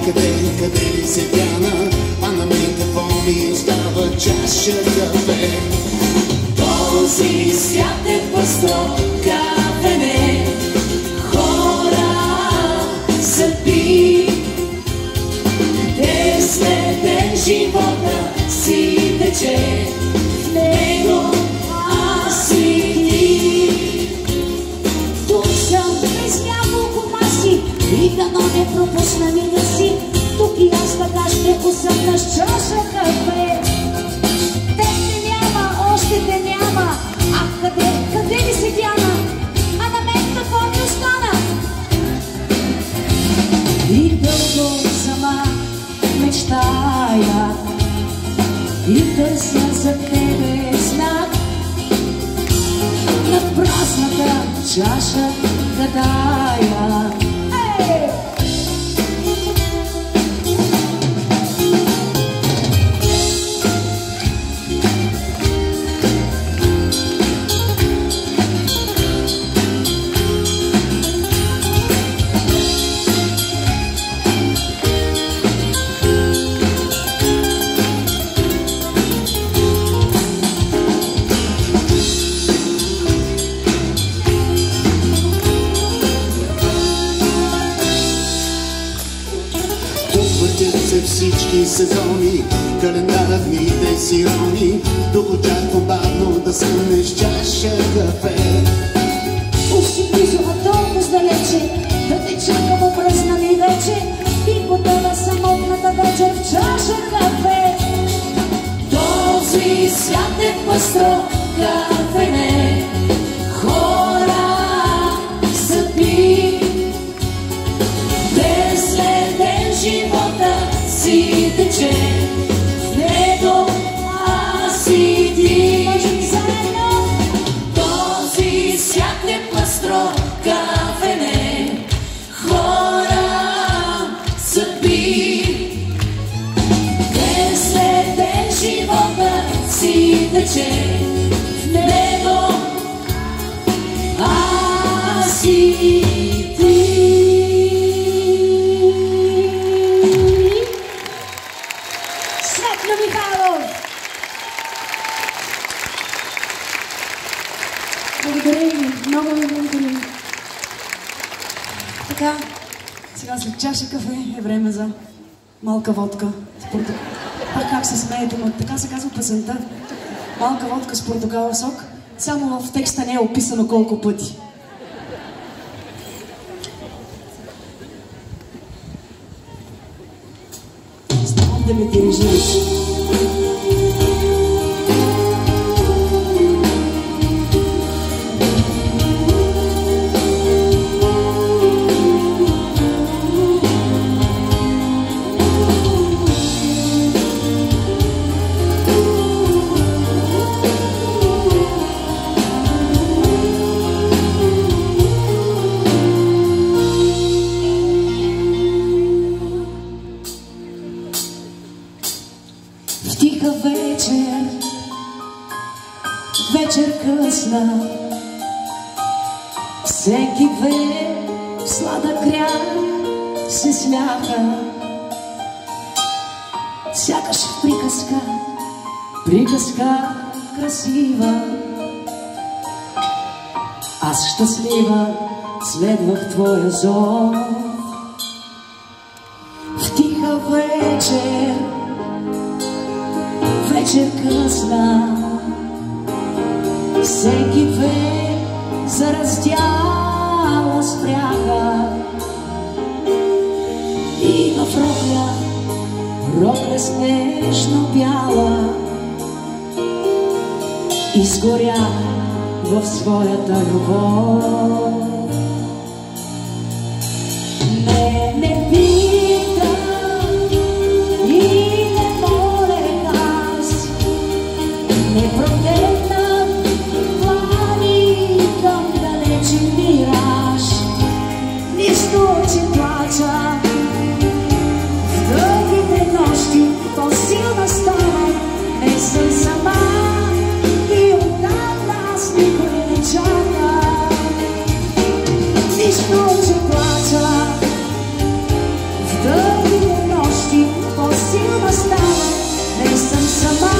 къде ли се пяна, а на мен какво ми остава чаша кафе. Този свят е пъстро кафене, хора, съдби, те след ден живота си тече, в него аз и ти. Тук съм през няколко маси и дано не пропусна мига си. Тук и аз така ще посъдна с чаша кафе. Те няма, още те няма. А къде ли се Диана? А на мен какво ми остана? И дълго сама мечтая и търся за тебе знак. Над празната чаша гадая. Всички сезони, календарът ми да си рони, тук очаквам бавно да сънеш чаша кафе. Уж си близо, а толкова далече, да те чакам обръзна ми вече и потъна самотната вечер в чаша кафе. Този свят е пъстро кафене, хора, съдби, те след ден живота си тече, в него аз и ти. Този свят е пъстро кафене, хора, съдби, те след ден живота си тече, в него аз и ти. Благодаря ви, много ви благодаря. Така, сега след чаша кафе е време за малка водка с портокал. Как се смеете, но така се казва песента. Малка водка с портокалов сок. Само в текста не е описано колко пъти. Ставам да ме дирижираш. Вечер късна, всеки две в сладък крак се смяха. Сякаш приказка красива. Аз щастлива следвах твоя зов. В тиха вечер късна, всеки две за раздяла спряха и в рокля снежно бяла изгоря в своята любов. Не питам и не молех аз, не протегнах длани към далечен мираж. Нищо, че плача в дългите нощи, по-силна ставам, не съм сама и отдавна аз никой не чакам. сама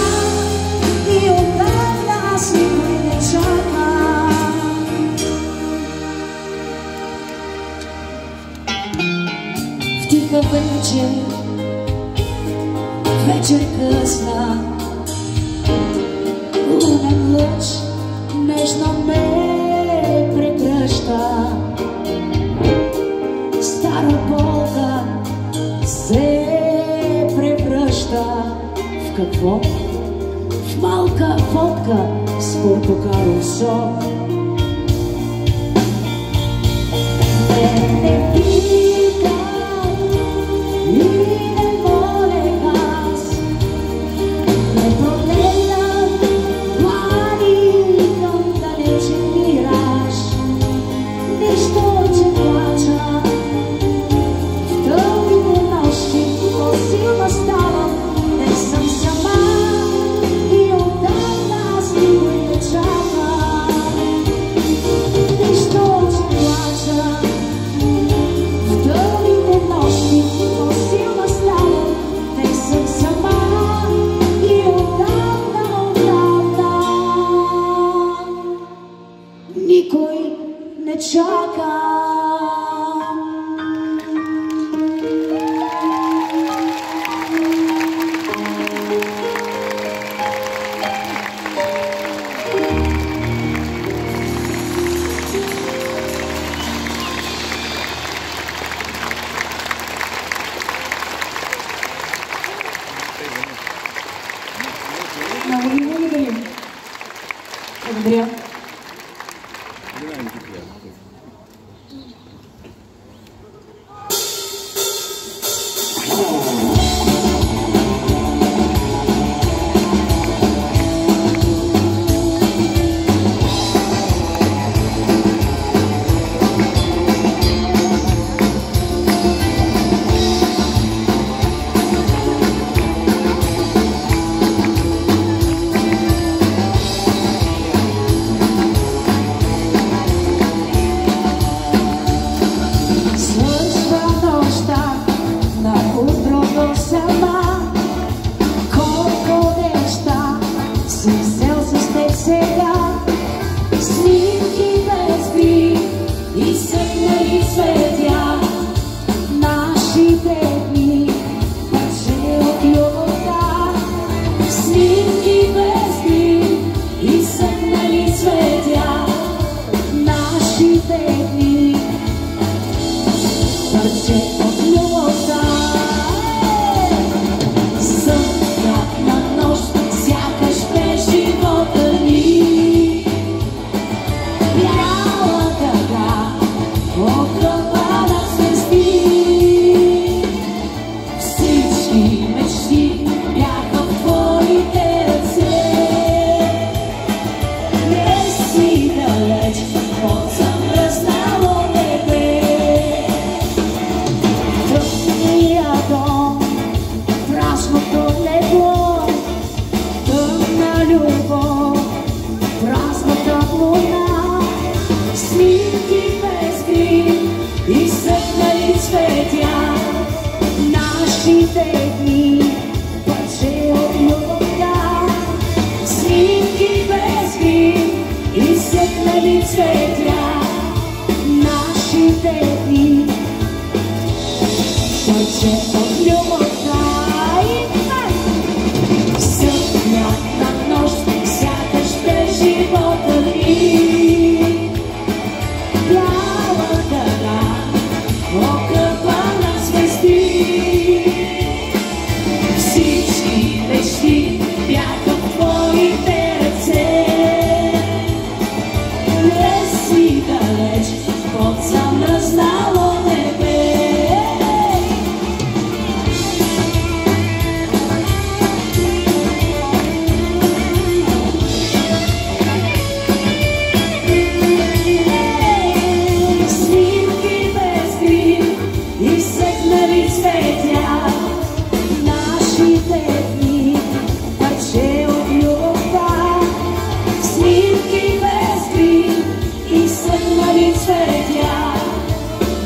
и отдавна аз никой не чакам. В тиха вечер късна, лунен лъч нежно ме прегръща. Стара болка се превръща в какво? В малка водка с портокалов сок. Не питам и не молех аз, не прогледам планикам далечен мираж. Нищо, че плача в тъмните нощи, по-силна ставам, не съм сама и отдавна аз никой не чакам. Нищо, че плача в тъмните нощи, по-силна ставам, не съм сама и отдавна никой не чака. Благодаря.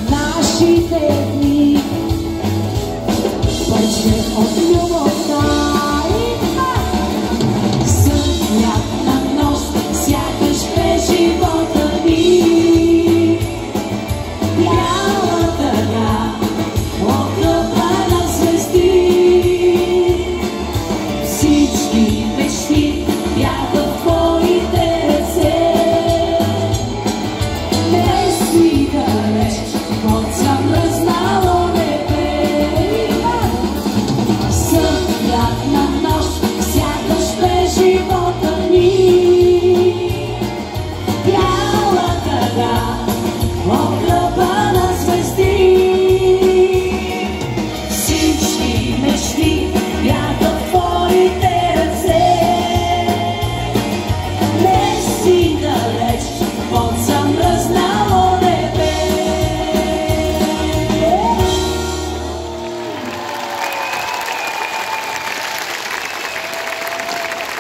Нашите дни, вече от любов.